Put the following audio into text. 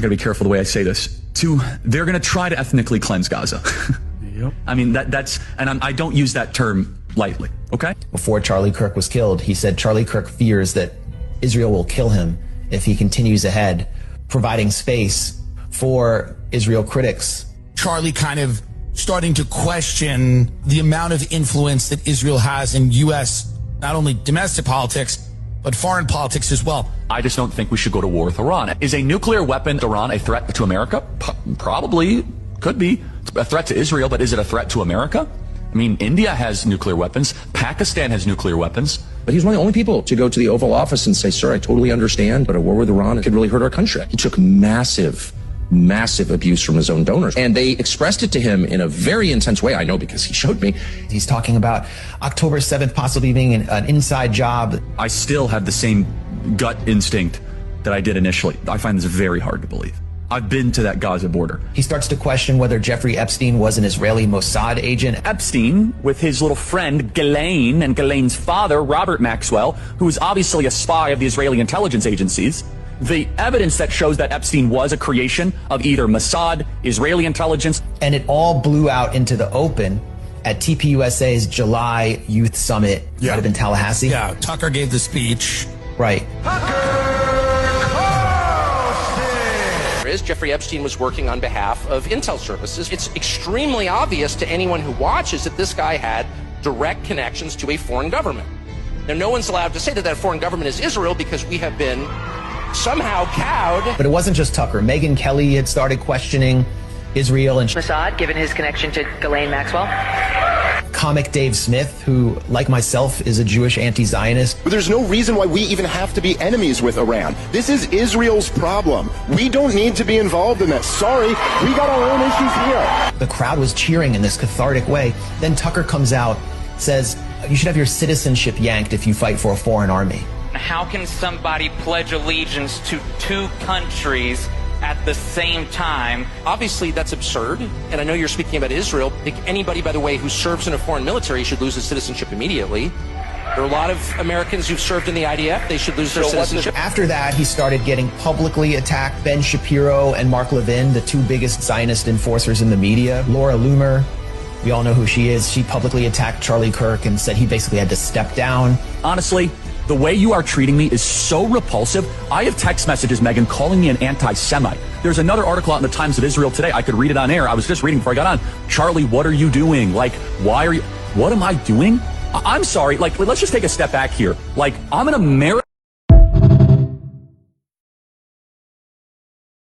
I gotta be careful the way I say this. They're gonna try to ethnically cleanse Gaza. Yep. I mean, I don't use that term lightly, okay? Before Charlie Kirk was killed, he said Charlie Kirk fears that Israel will kill him if he continues ahead, providing space for Israel critics. Charlie kind of starting to question the amount of influence that Israel has in U.S., not only domestic politics, but foreign politics as well. I just don't think we should go to war with Iran. Is a nuclear weapon to Iran a threat to America? Probably. Could be. It's a threat to Israel, but is it a threat to America? I mean, India has nuclear weapons. Pakistan has nuclear weapons. But he's one of the only people to go to the Oval Office and say, sir, I totally understand, but a war with Iran could really hurt our country. He took massive abuse from his own donors. And they expressed it to him in a very intense way. I know because he showed me. He's talking about October 7th possibly being an inside job. I still have the same gut instinct that I did initially. I find this very hard to believe. I've been to that Gaza border. He starts to question whether Jeffrey Epstein was an Israeli Mossad agent. Epstein, with his little friend Ghislaine and Ghislaine's father, Robert Maxwell, who is obviously a spy of the Israeli intelligence agencies. The evidence that shows that Epstein was a creation of either Mossad, Israeli intelligence. And it all blew out into the open at TPUSA's July Youth Summit. Yeah. Might have been Tallahassee. Yeah, Tucker gave the speech. Right. Jeffrey Epstein was working on behalf of Intel Services. It's extremely obvious to anyone who watches that this guy had direct connections to a foreign government. Now, no one's allowed to say that foreign government is Israel because we have been somehow cowed. But it wasn't just Tucker. Megyn Kelly had started questioning Israel and Mossad, given his connection to Ghislaine Maxwell. Comic Dave Smith, who, like myself, is a Jewish anti-Zionist. But there's no reason why we even have to be enemies with Iran. This is Israel's problem. We don't need to be involved in that. Sorry, we got our own issues here. The crowd was cheering in this cathartic way. Then Tucker comes out, says, you should have your citizenship yanked if you fight for a foreign army. How can somebody pledge allegiance to two countries at the same time? Obviously, that's absurd. And I know you're speaking about Israel. I think anybody, by the way, who serves in a foreign military should lose his citizenship immediately. There are a lot of Americans who've served in the IDF. They should lose their citizenship. After that, he started getting publicly attacked. Ben Shapiro and Mark Levin, the two biggest Zionist enforcers in the media. Laura Loomer, we all know who she is. She publicly attacked Charlie Kirk and said he basically had to step down. Honestly, the way you are treating me is so repulsive. I have text messages, Megyn, calling me an anti-Semite. There's another article out in the Times of Israel today. I could read it on air. I was just reading before I got on. Charlie, what are you doing? Like, why are you... What am I doing? I'm sorry. Like, let's just take a step back here. Like, I'm an American...